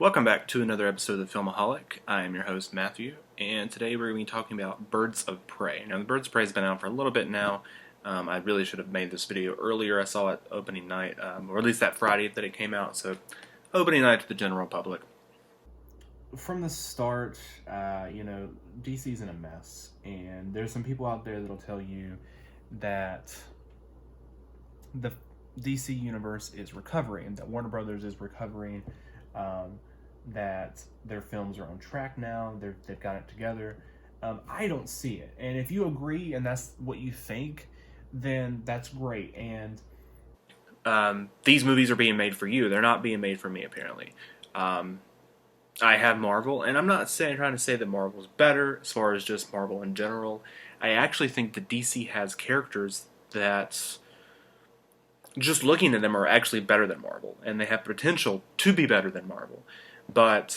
Welcome back to another episode of Filmaholic. I am your host, Matthew, and today we're going to be talking about Birds of Prey. Now, the Birds of Prey has been out for a little bit now. I really should have made this video earlier. I saw it opening night, or at least that Friday that it came out, so opening night to the general public. From the start, DC's in a mess, and there's some people out there that'll tell you that the DC universe is recovering, that Warner Brothers is recovering, that their films are on track now, they've got it together. I don't see it, and if you agree and that's what you think, then that's great. And these movies are being made for you. They're not being made for me, apparently. I have Marvel, and I'm not trying to say that Marvel's better as far as just Marvel in general. I actually think that DC has characters that, just looking at them, are actually better than Marvel, and they have potential to be better than Marvel. But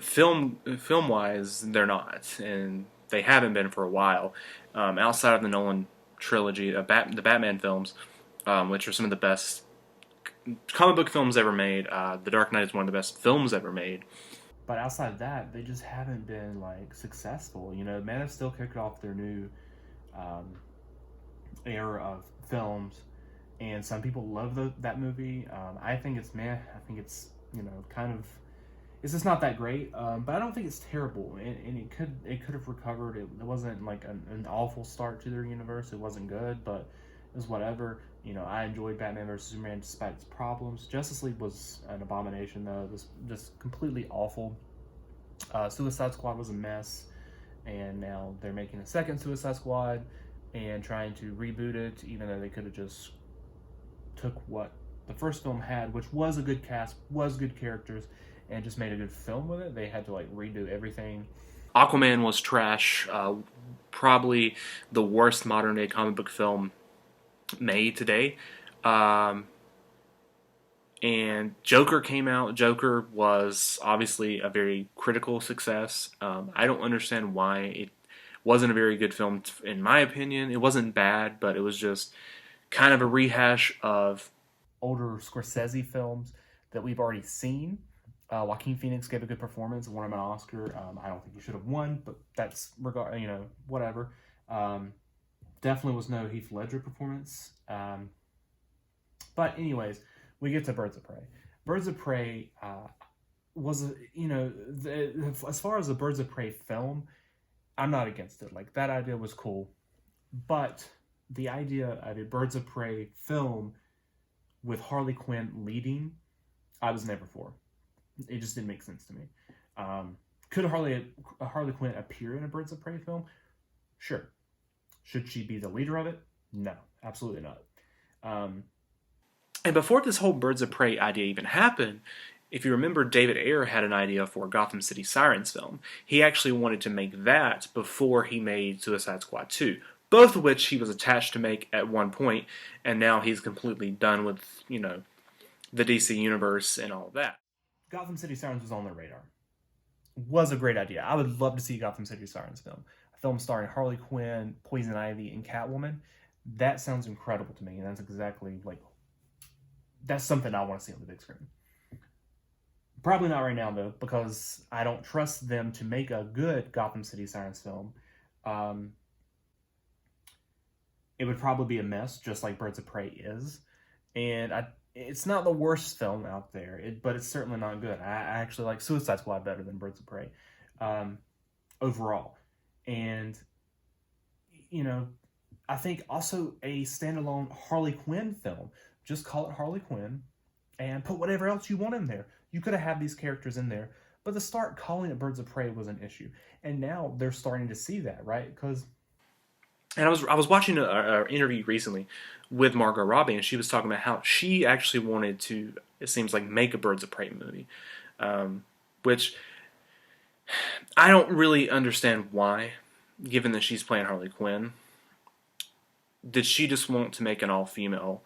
film-wise, they're not, and they haven't been for a while. Outside of the Nolan trilogy, the Batman films, which are some of the best comic book films ever made. The Dark Knight is one of the best films ever made. But outside of that, they just haven't been successful. Man of Steel kicked off their new era of films, and some people love that movie. I think it's meh. I think it's it's just not that great. But I don't think it's terrible, and it could have recovered. It wasn't an awful start to their universe. It wasn't good, but it was whatever. I enjoyed Batman vs Superman despite its problems. Justice League was an abomination, though. It was just completely awful. Suicide Squad was a mess, and now they're making a second Suicide Squad and trying to reboot it, even though they could have just took what the first film had, which was a good cast, was good characters, and just made a good film with it. They had to redo everything. Aquaman was trash. Probably the worst modern day comic book film made today. And Joker came out. Joker was obviously a very critical success. I don't understand why it wasn't a very good film, in my opinion. It wasn't bad, but it was just kind of a rehash of older Scorsese films that we've already seen. Joaquin Phoenix gave a good performance and won him an Oscar. I don't think he should have won, but that's whatever. Definitely was no Heath Ledger performance. But anyways, we get to Birds of Prey. Birds of Prey was, as far as the Birds of Prey film, I'm not against it. That idea was cool. But the idea of a Birds of Prey film with Harley Quinn leading, I was never for. It just didn't make sense to me. Could Harley Quinn appear in a Birds of Prey film? Sure. Should she be the leader of it? No, absolutely not. And before this whole Birds of Prey idea even happened, if you remember, David Ayer had an idea for a Gotham City Sirens film. He actually wanted to make that before he made Suicide Squad 2, both of which he was attached to make at one point, and now he's completely done with, the DC universe and all of that. Gotham City Sirens was on their radar. Was a great idea. I would love to see a Gotham City Sirens film. A film starring Harley Quinn, Poison Ivy, and Catwoman. That sounds incredible to me, and that's exactly, that's something I want to see on the big screen. Probably not right now, though, because I don't trust them to make a good Gotham City Sirens film. It would probably be a mess, just like Birds of Prey is. And it's not the worst film out there, but it's certainly not good. I actually like Suicide Squad better than Birds of Prey overall. And, I think also a standalone Harley Quinn film. Just call it Harley Quinn and put whatever else you want in there. You could have had these characters in there, but to start calling it Birds of Prey was an issue. And now they're starting to see that, right? And I was watching an interview recently with Margot Robbie, and she was talking about how she actually wanted to, it seems like, make a Birds of Prey movie, which I don't really understand why, given that she's playing Harley Quinn. Did she just want to make an all-female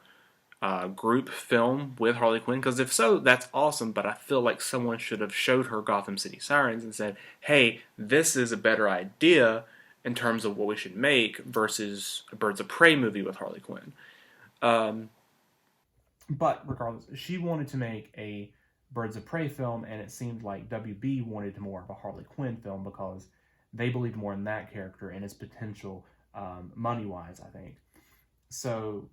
group film with Harley Quinn? Because if so, that's awesome, but I feel like someone should have showed her Gotham City Sirens and said, hey, this is a better idea in terms of what we should make versus a Birds of Prey movie with Harley Quinn. But regardless, she wanted to make a Birds of Prey film, and it seemed like WB wanted more of a Harley Quinn film because they believed more in that character and its potential, money wise, I think. So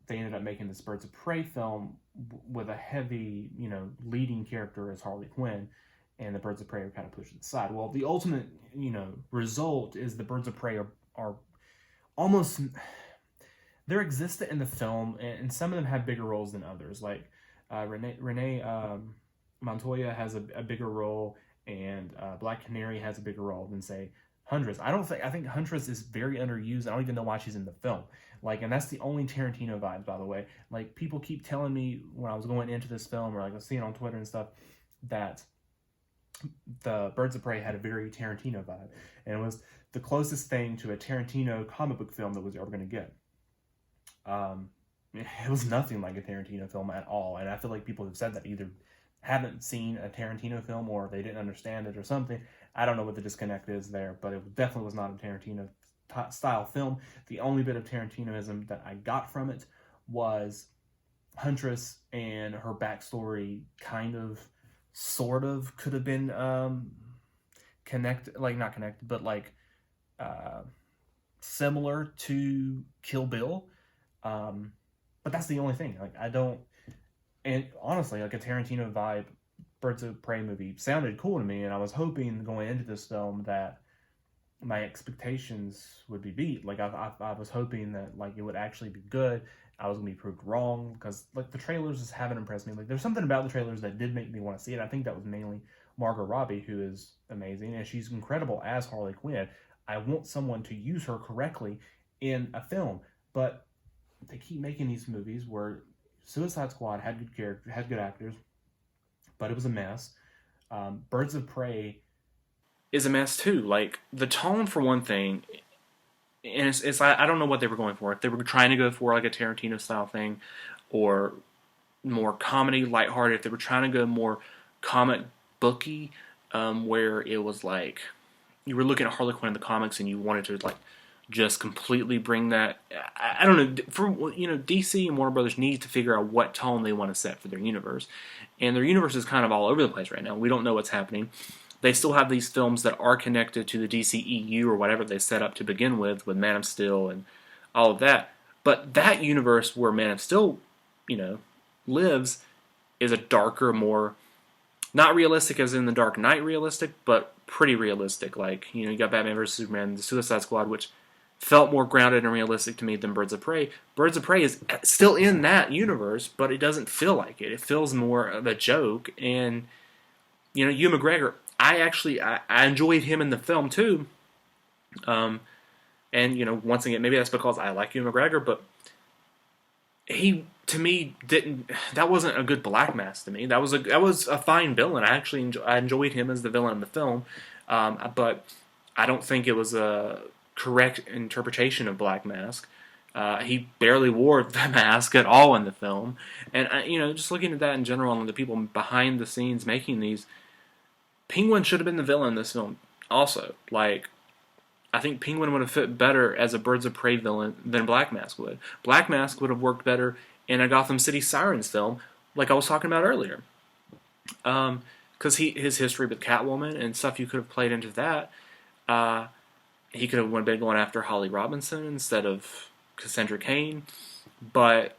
they ended up making this Birds of Prey film with a heavy, leading character as Harley Quinn, and the Birds of Prey are kind of pushed aside. Well, the ultimate, result is the Birds of Prey are almost, they're existent in the film, and some of them have bigger roles than others. Like Renee Montoya has a bigger role, and Black Canary has a bigger role than, say, Huntress. I think Huntress is very underused. I don't even know why she's in the film. Like, and that's the only Tarantino vibes, by the way. Like, people keep telling me when I was going into this film, or like I was seeing on Twitter and stuff, that the Birds of Prey had a very Tarantino vibe, and it was the closest thing to a Tarantino comic book film that was ever going to get. It was nothing like a Tarantino film at all, and I feel like people have said that either haven't seen a Tarantino film or they didn't understand it or something. I don't know what the disconnect is there, but it definitely was not a Tarantino style film. The only bit of Tarantinoism that I got from it was Huntress and her backstory kind of, sort of, could have been connected, like not connected, but like similar to Kill Bill. But that's the only thing. Like, I don't, and honestly, like a Tarantino vibe Birds of Prey movie sounded cool to me, and I was hoping going into this film that my expectations would be beat. Like, I was hoping that, like, it would actually be good. I was gonna be proved wrong, because like the trailers just haven't impressed me. Like, there's something about the trailers that did make me want to see it. I think that was mainly Margot Robbie, who is amazing, and she's incredible as Harley Quinn. I want someone to use her correctly in a film, but they keep making these movies where Suicide Squad had good characters, had good actors, but it was a mess. Birds of Prey is a mess too. Like, the tone, for one thing, and it's I don't know what they were going for. If they were trying to go for like a Tarantino style thing, or more comedy, lighthearted. If they were trying to go more comic booky, where it was like you were looking at Harley Quinn in the comics and you wanted to like just completely bring that. I don't know. For DC and Warner Brothers need to figure out what tone they want to set for their universe, and their universe is kind of all over the place right now. We don't know what's happening. They still have these films that are connected to the DCEU or whatever they set up to begin with Man of Steel and all of that. But that universe where Man of Steel, lives, is a darker, more, not realistic as in the Dark Knight realistic, but pretty realistic. Like, you got Batman vs. Superman, the Suicide Squad, which felt more grounded and realistic to me than Birds of Prey. Birds of Prey is still in that universe, but it doesn't feel like it. It feels more of a joke. And, Ewan McGregor, I enjoyed him in the film too. And, once again, maybe that's because I like Ewan McGregor, but he, to me, that wasn't a good Black Mask to me. That was a fine villain. I enjoyed him as the villain in the film. But I don't think it was a correct interpretation of Black Mask. He barely wore the mask at all in the film. And, just looking at that in general and the people behind the scenes making these, Penguin should have been the villain in this film also. Like, I think Penguin would have fit better as a Birds of Prey villain than Black Mask would. Black Mask would have worked better in a Gotham City Sirens film, like I was talking about earlier. Because his history with Catwoman and stuff, you could have played into that. He could have been going after Holly Robinson instead of Cassandra Cain. But,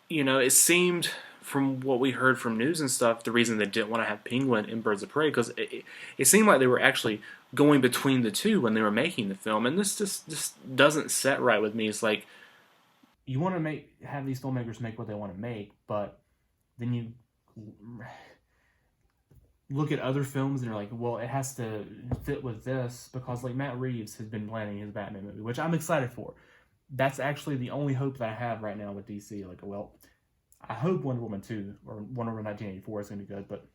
it seemed, from what we heard from news and stuff, the reason they didn't want to have Penguin in Birds of Prey, because it seemed like they were actually going between the two when they were making the film, and this just doesn't set right with me. It's like, you want to have these filmmakers make what they want to make, but then you look at other films and you're like, well, it has to fit with this, because like Matt Reeves has been planning his Batman movie, which I'm excited for. That's actually the only hope that I have right now with DC. Like, well, I hope Wonder Woman 2 or Wonder Woman 1984 is going to be good, but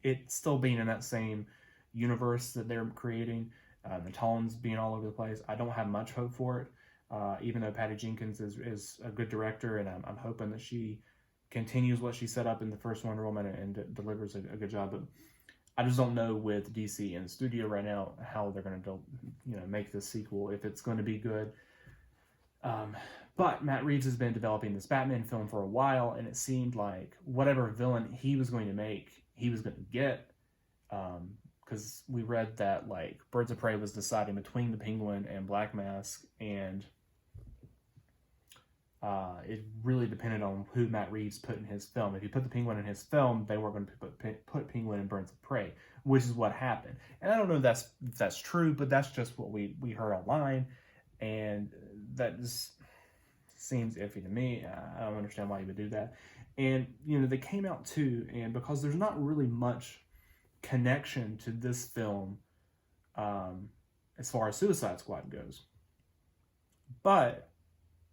it still being in that same universe that they're creating, the tones being all over the place, I don't have much hope for it. Even though Patty Jenkins is a good director, and I'm hoping that she continues what she set up in the first Wonder Woman and delivers a good job. But I just don't know with DC in the studio right now how they're going to make this sequel, if it's going to be good. But Matt Reeves has been developing this Batman film for a while, and it seemed like whatever villain he was going to make, he was going to get. Because we read that like Birds of Prey was deciding between the Penguin and Black Mask, and it really depended on who Matt Reeves put in his film. If he put the Penguin in his film, they were going to put Penguin in Birds of Prey, which is what happened. And I don't know if that's true, but that's just what we heard online, and that just seems iffy to me. I don't understand why he would do that. And they came out too, and because there's not really much connection to this film as far as Suicide Squad goes, but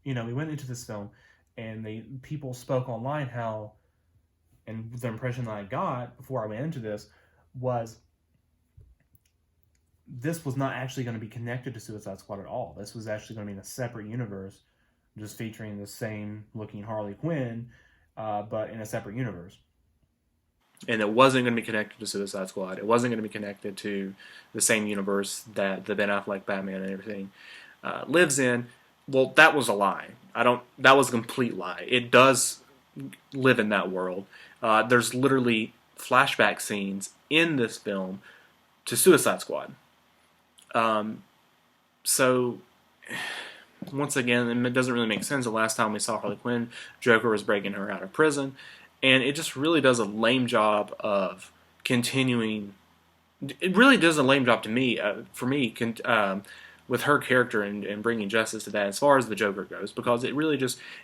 we went into this film, and people spoke online how, and the impression that I got before I went into this was not actually going to be connected to Suicide Squad at all. This was actually going to be in a separate universe, just featuring the same looking Harley Quinn, but in a separate universe. And it wasn't going to be connected to Suicide Squad. It wasn't going to be connected to the same universe that the Ben Affleck Batman and everything lives in. Well, that was a lie. That was a complete lie. It does live in that world. There's literally flashback scenes in this film to Suicide Squad. So once again, it doesn't really make sense. The last time we saw Harley Quinn, Joker was breaking her out of prison, and it just really does a lame job of continuing. It really does a lame job to me, for me, with her character and bringing justice to that as far as the Joker goes, because it really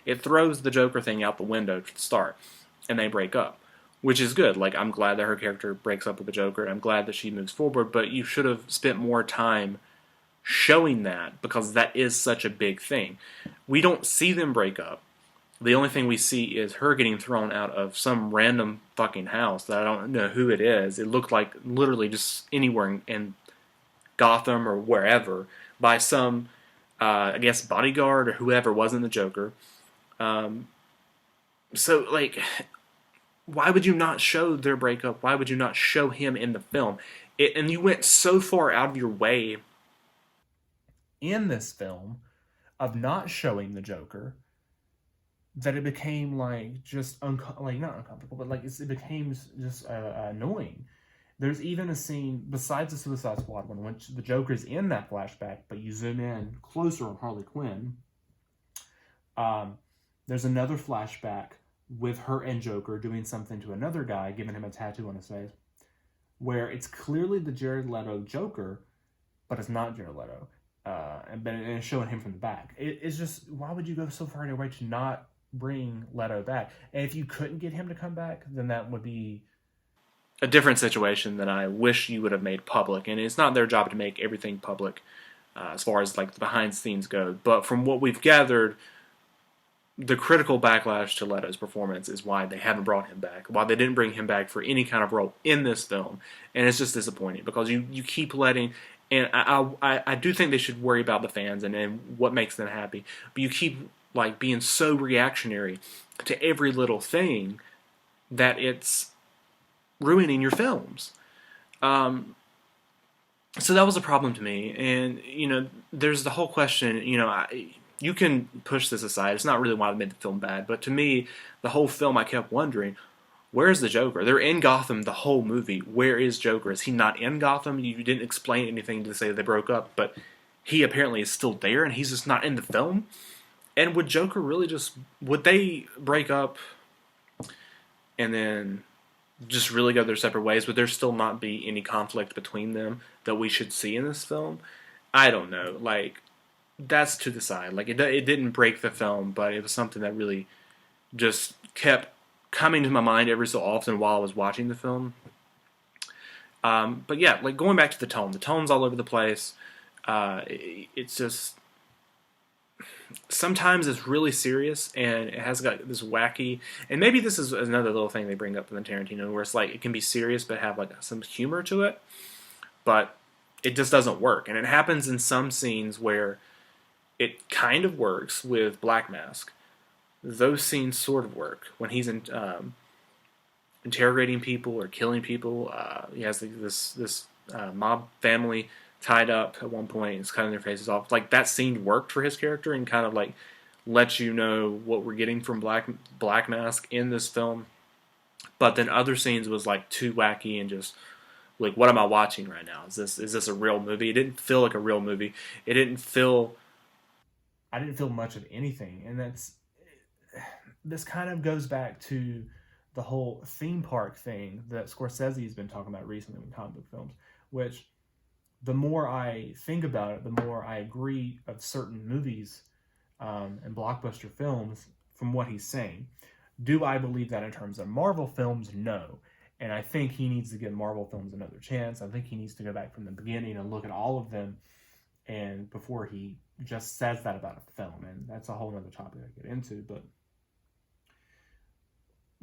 it throws the Joker thing out the window to start, and they break up, which is good. Like, I'm glad that her character breaks up with the Joker, and I'm glad that she moves forward, but you should have spent more time showing that, because that is such a big thing. We don't see them break up. The only thing we see is her getting thrown out of some random fucking house that I don't know who it is. It looked like literally just anywhere in Gotham or wherever, by some, I guess, bodyguard or whoever wasn't the Joker. So, like, why would you not show their breakup? Why would you not show him in the film? And you went so far out of your way in this film of not showing the Joker that it became like just not uncomfortable, but like it became just annoying. There's even a scene besides the Suicide Squad one, which the Joker's in that flashback, but you zoom in closer on Harley Quinn. There's another flashback with her and Joker doing something to another guy, giving him a tattoo on his face, where it's clearly the Jared Leto Joker, but it's not Jared Leto. And it's showing him from the back. It's just, why would you go so far away to not bring Leto back? And if you couldn't get him to come back, then that would be a different situation that I wish you would have made public. And it's not their job to make everything public as far as like the behind the scenes go. But from what we've gathered, the critical backlash to Leto's performance is why they haven't brought him back, why they didn't bring him back for any kind of role in this film. And it's just disappointing because you keep letting, and I do think they should worry about the fans and what makes them happy, but you keep like being so reactionary to every little thing that it's ruining your films. So that was a problem to me. And, there's the whole question, you can push this aside. It's not really why they made the film bad. But to me, the whole film, I kept wondering, where's the Joker? They're in Gotham the whole movie. Where is Joker? Is he not in Gotham? You didn't explain anything to say they broke up, but he apparently is still there, and he's just not in the film. And would Joker really would they break up and then just really go their separate ways? Would there still not be any conflict between them that we should see in this film? I don't know. Like, that's to the side. Like, it didn't break the film, but it was something that really just kept coming to my mind every so often while I was watching the film. But yeah, like, going back to the tone's all over the place. It's just, sometimes it's really serious, and it has got this wacky, and maybe this is another little thing they bring up in the Tarantino, where it's like, it can be serious but have like some humor to it, but it just doesn't work. And it happens in some scenes where it kind of works with Black Mask. Those scenes sort of work when he's interrogating people or killing people. He has this mob family tied up at one point. He's cutting their faces off. Like, that scene worked for his character and kind of like let you know what we're getting from Black Mask in this film. But then other scenes was like too wacky and just like, what am I watching right now? Is this a real movie? It didn't feel like a real movie. It didn't feel. I didn't feel much of anything, and this kind of goes back to the whole theme park thing that Scorsese has been talking about recently with comic book films. Which, the more I think about it, the more I agree of certain movies and blockbuster films from what he's saying. Do I believe that in terms of Marvel films? No. And I think he needs to give Marvel films another chance. I think he needs to go back from the beginning and look at all of them, and before he just says that about a film. And that's a whole other topic I get into. But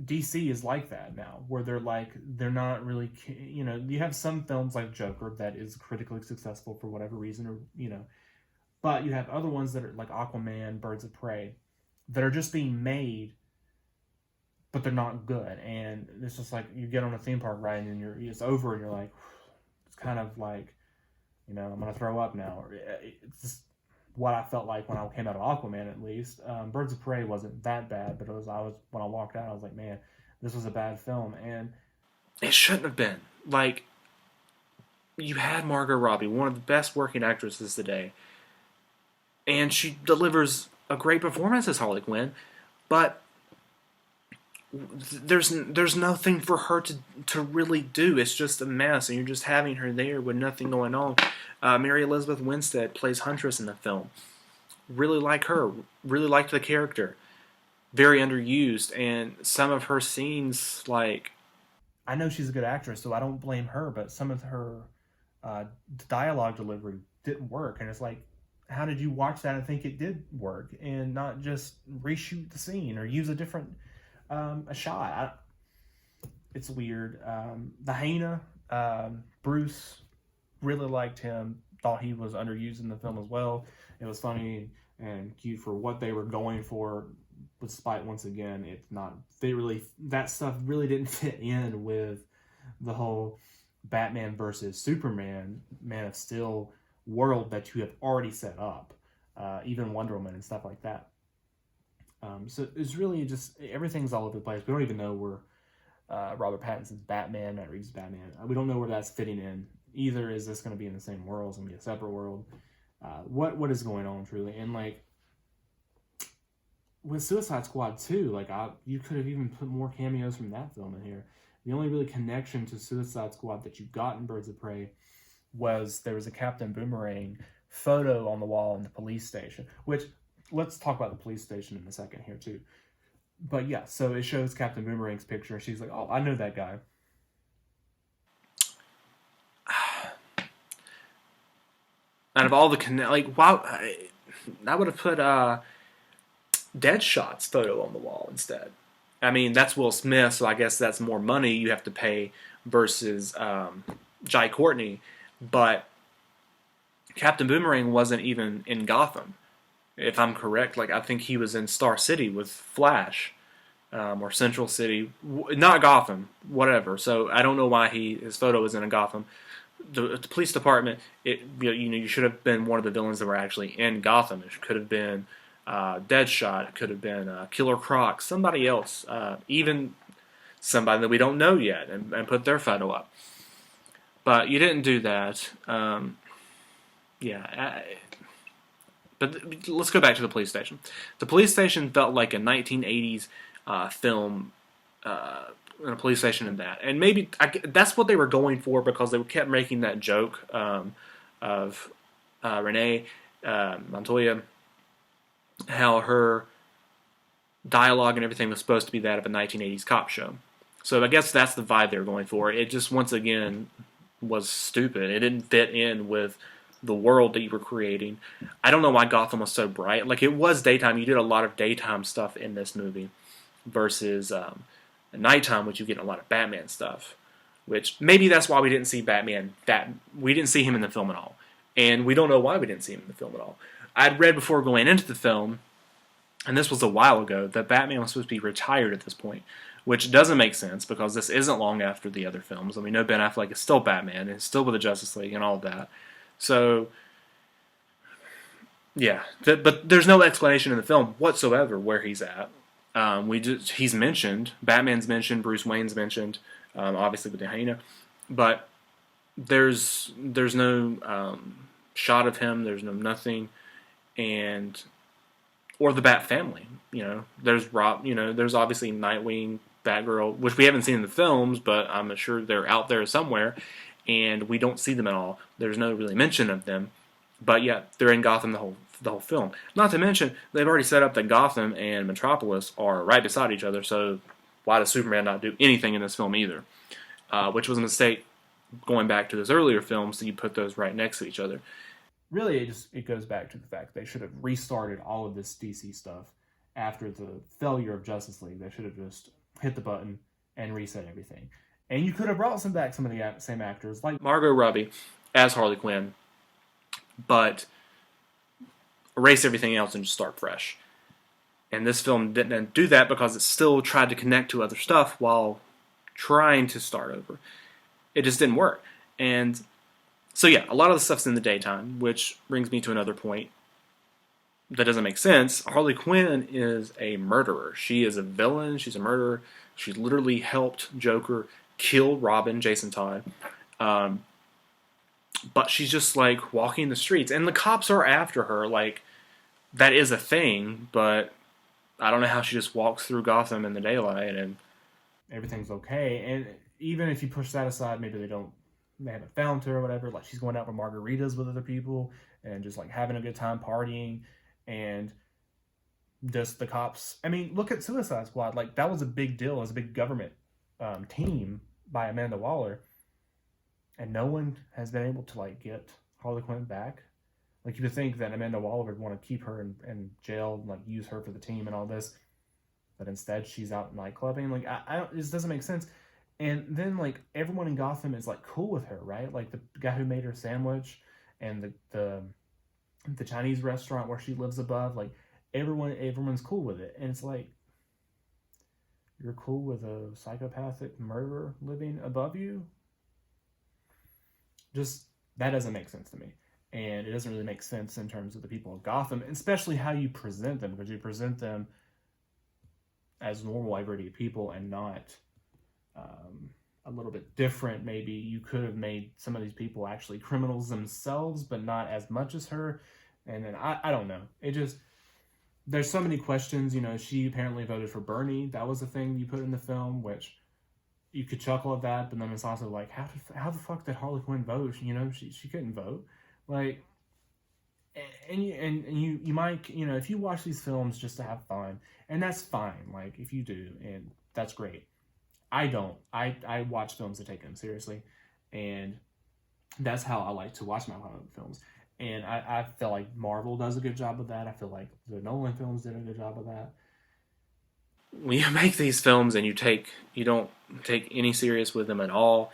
DC is like that now, where they're not really, you have some films like Joker that is critically successful for whatever reason, or but you have other ones that are like Aquaman, Birds of Prey, that are just being made, but they're not good. And it's just like you get on a theme park ride and it's over, and you're like, it's kind of like, I'm gonna throw up now. It's just what I felt like when I came out of Aquaman, at least. Birds of Prey wasn't that bad, but when I walked out, I was like, man, this was a bad film. And it shouldn't have been. Like, you had Margot Robbie, one of the best working actresses today, and she delivers a great performance as Harley Quinn, but there's nothing for her to really do. It's just a mess, and you're just having her there with nothing going on. Mary Elizabeth Winstead plays Huntress in the film. Really like her. Really liked the character. Very underused, and some of her scenes, like... I know she's a good actress, so I don't blame her, but some of her dialogue delivery didn't work, and it's like, how did you watch that and think it did work, and not just reshoot the scene or use a different a shot? It's weird. The Hyena, Bruce, really liked him. Thought he was underused in the film as well. It was funny and cute for what they were going for, despite, once again, that stuff really didn't fit in with the whole Batman versus Superman, Man of Steel world that you have already set up, even Wonder Woman and stuff like that. So it's really just, everything's all over the place. We don't even know where Robert Pattinson's Batman, Matt Reeves' Batman, we don't know where that's fitting in. Either is this going to be in the same world, is going to be a separate world? What is going on, truly? And like, with Suicide Squad 2, like, you could have even put more cameos from that film in here. The only really connection to Suicide Squad that you got in Birds of Prey was there was a Captain Boomerang photo on the wall in the police station, which, let's talk about the police station in a second here too. But yeah, so it shows Captain Boomerang's picture. She's like, oh, I know that guy. Out of all the wow, I would have put Deadshot's photo on the wall instead. I mean, that's Will Smith, so I guess that's more money you have to pay versus Jai Courtney. But Captain Boomerang wasn't even in Gotham, if I'm correct. Like, I think he was in Star City with Flash, or Central City, not Gotham, whatever. So I don't know why his photo was in Gotham. The police department, you should have been one of the villains that were actually in Gotham. It could have been Deadshot. It could have been Killer Croc. Somebody else, even somebody that we don't know yet, and put their photo up. But you didn't do that. But let's go back to the police station. The police station felt like a 1980s film. In a police station and that. And maybe that's what they were going for, because they kept making that joke of Renee Montoya, how her dialogue and everything was supposed to be that of a 1980s cop show. So I guess that's the vibe they were going for. It just, once again, was stupid. It didn't fit in with the world that you were creating. I don't know why Gotham was so bright. Like, it was daytime. You did a lot of daytime stuff in this movie versus... nighttime, which you get a lot of Batman stuff, which maybe that's why we didn't see Batman. We didn't see him in the film at all, and we don't know why we didn't see him in the film at all. I'd read before going into the film, and this was a while ago, that Batman was supposed to be retired at this point, which doesn't make sense because this isn't long after the other films. I mean, no, Ben Affleck is still Batman, and still with the Justice League and all of that. So Yeah, but there's no explanation in the film whatsoever where he's at. He's mentioned, Batman's mentioned, Bruce Wayne's mentioned, obviously with the hyena, but there's no shot of him. There's no nothing, and or the Bat family. There's Rob. There's obviously Nightwing, Batgirl, which we haven't seen in the films, but I'm sure they're out there somewhere, and we don't see them at all. There's no really mention of them, but yeah, they're in Gotham the whole film. Not to mention they've already set up that Gotham and Metropolis are right beside each other. So why does Superman not do anything in this film either? Which was a mistake going back to those earlier films that you put those right next to each other. Really, it goes back to the fact they should have restarted all of this DC stuff after the failure of Justice League. They should have just hit the button and reset everything. And you could have brought some of the same actors, like Margot Robbie as Harley Quinn, but erase everything else and just start fresh. And this film didn't do that because it still tried to connect to other stuff while trying to start over. It just didn't work. And so yeah, a lot of the stuff's in the daytime, which brings me to another point that doesn't make sense. Harley Quinn is a murderer. She is a villain. She's a murderer. She literally helped Joker kill Robin, Jason Todd. But she's just like walking the streets, and the cops are after her. Like, that is a thing, but I don't know how she just walks through Gotham in the daylight and everything's okay. And even if you push that aside, maybe they haven't found her or whatever. Like, she's going out for margaritas with other people and just like having a good time partying, and just the cops. I mean, look at Suicide Squad. Like, that was a big deal. It was a big government team by Amanda Waller, and no one has been able to like get Harley Quinn back. Like, you would think that Amanda Waller would want to keep her in jail and like use her for the team and all this, but instead she's out nightclubbing. Like, I don't. This doesn't make sense. And then like everyone in Gotham is like cool with her, right? Like the guy who made her sandwich, and the Chinese restaurant where she lives above. Like everyone's cool with it, and it's like, you're cool with a psychopathic murderer living above you. Just, that doesn't make sense to me. And it doesn't really make sense in terms of the people of Gotham, especially how you present them, because you present them as normal, everyday people and not a little bit different. Maybe you could have made some of these people actually criminals themselves, but not as much as her. And then I don't know. It just, there's so many questions. She apparently voted for Bernie. That was a thing you put in the film, which you could chuckle at that, but then it's also like, how the fuck did Harley Quinn vote? She couldn't vote. Like, and you might, if you watch these films just to have fun, and that's fine. Like, if you do, and that's great. I don't. I watch films to take them seriously, and that's how I like to watch my films. And I feel like Marvel does a good job of that. I feel like the Nolan films did a good job of that. when you make these films and you don't take any serious with them at all,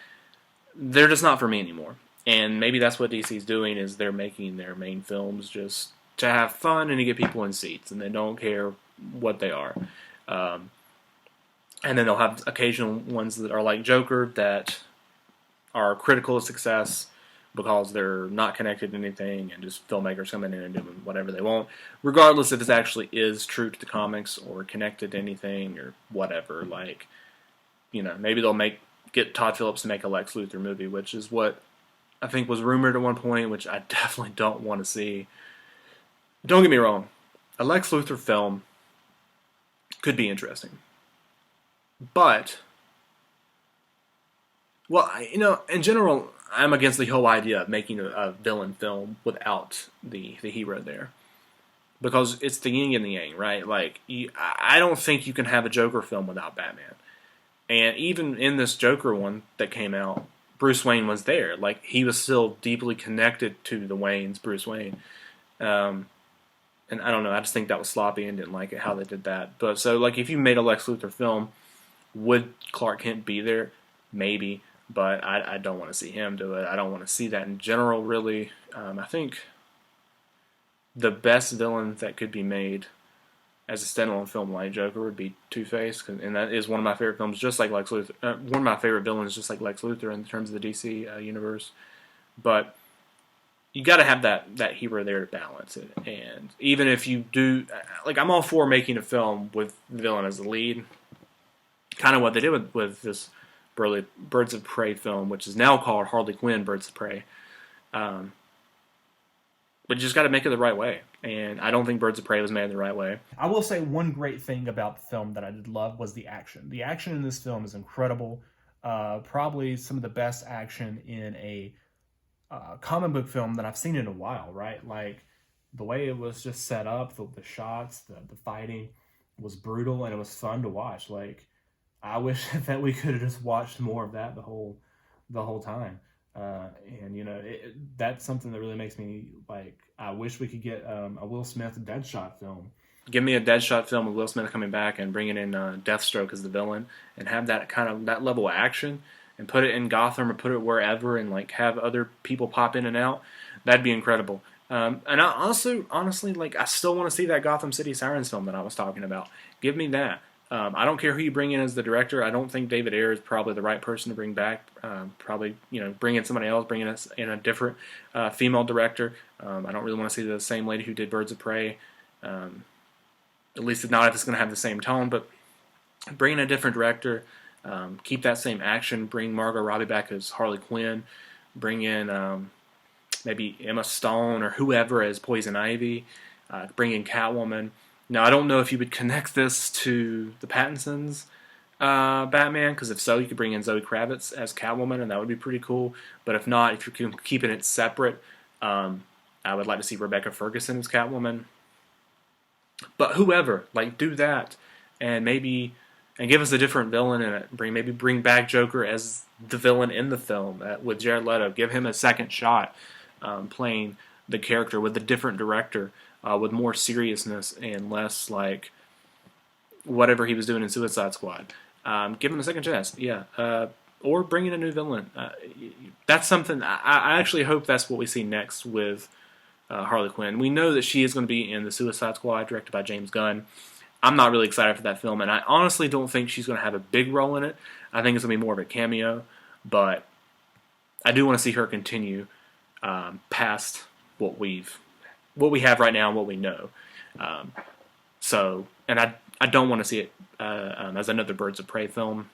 they're just not for me anymore. And maybe that's what DC's doing, is they're making their main films just to have fun and to get people in seats, and they don't care what they are. And then they'll have occasional ones that are like Joker that are critical of success because they're not connected to anything, and just filmmakers coming in and doing whatever they want, regardless if it actually is true to the comics or connected to anything or whatever. Like, maybe they'll get Todd Phillips to make a Lex Luthor movie, which is what I think was rumored at one point, which I definitely don't want to see. Don't get me wrong, a Lex Luthor film could be interesting. But, well, in general, I'm against the whole idea of making a villain film without the hero there. Because it's the yin and the yang, right? Like, I don't think you can have a Joker film without Batman. And even in this Joker one that came out, Bruce Wayne was there. Like, he was still deeply connected to the Waynes, Bruce Wayne. And I don't know, I just think that was sloppy and didn't like it how they did that. But so, like, if you made a Lex Luthor film, would Clark Kent be there? Maybe. But I don't want to see him do it. I don't want to see that in general, really. I think the best villain that could be made as a standalone film like Joker would be Two-Face, and that is one of my favorite films, just like Lex Luthor. One of my favorite villains, just like Lex Luthor in terms of the DC universe. But you got to have that hero there to balance it. And even if you do, like, I'm all for making a film with the villain as the lead, kind of what they did with this Birds of Prey film, which is now called Harley Quinn Birds of Prey. Um, but you just got to make it the right way. And I don't think Birds of Prey was made the right way. I will say one great thing about the film that I did love was the action. The action in this film is incredible. Probably some of the best action in a comic book film that I've seen in a while, right? Like the way it was just set up, the shots, the fighting was brutal and it was fun to watch. Like I wish that we could have just watched more of that the whole time. And you know that's something that really makes me like. I wish we could get a Will Smith Deadshot film. Give me a Deadshot film with Will Smith coming back and bringing in Deathstroke as the villain, and have that kind of that level of action, and put it in Gotham or put it wherever, and like have other people pop in and out. That'd be incredible. And I also, honestly, like I still want to see that Gotham City Sirens film that I was talking about. Give me that. I don't care who you bring in as the director. I don't think David Ayer is probably the right person to bring back. Probably, bring in somebody else, bring in a different female director. I don't really want to see the same lady who did Birds of Prey. At least not if it's going to have the same tone. But bring in a different director. Keep that same action. Bring Margot Robbie back as Harley Quinn. Bring in maybe Emma Stone or whoever as Poison Ivy. Bring in Catwoman. Now, I don't know if you would connect this to the Pattinson's Batman, because if so, you could bring in Zoe Kravitz as Catwoman, and that would be pretty cool. But if not, if you're keeping it separate, I would like to see Rebecca Ferguson as Catwoman. But whoever, like, do that, and give us a different villain in it. Bring back Joker as the villain in the film with Jared Leto. Give him a second shot playing the character with a different director. With more seriousness and less like whatever he was doing in Suicide Squad. Give him a second chance, yeah. Or bring in a new villain. That's something, I actually hope that's what we see next with Harley Quinn. We know that she is going to be in the Suicide Squad, directed by James Gunn. I'm not really excited for that film, and I honestly don't think she's going to have a big role in it. I think it's going to be more of a cameo, but I do want to see her continue past what we have right now and what we know. And I don't want to see it as another Birds of Prey film.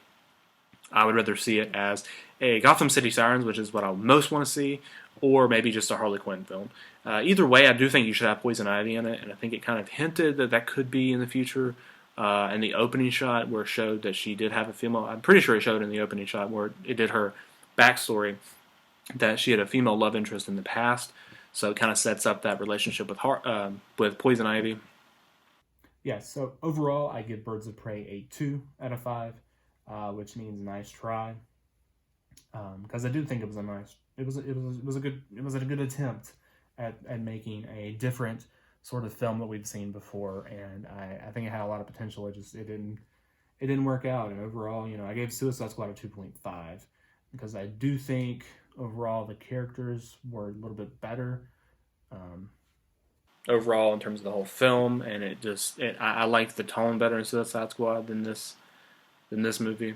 I would rather see it as a Gotham City Sirens, which is what I most want to see, or maybe just a Harley Quinn film. Either way, I do think you should have Poison Ivy in it, and I think it kind of hinted that could be in the future. In the opening shot where it showed that she did have a female, I'm pretty sure it showed in the opening shot where it did her backstory that she had a female love interest in the past. So it kind of sets up that relationship with Poison Ivy. Yeah, so overall, I give Birds of Prey a 2 out of 5, which means nice try. Because I do think it was a good attempt at making a different sort of film that we've seen before, and I think it had a lot of potential. It didn't work out, and overall, I gave Suicide Squad a 2.5 because I do think overall the characters were a little bit better. Overall, in terms of the whole film, and I liked the tone better in Suicide Squad than this movie,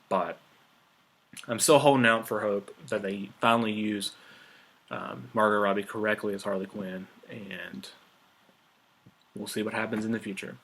but I'm still holding out for hope that they finally use Margot Robbie correctly as Harley Quinn, and we'll see what happens in the future.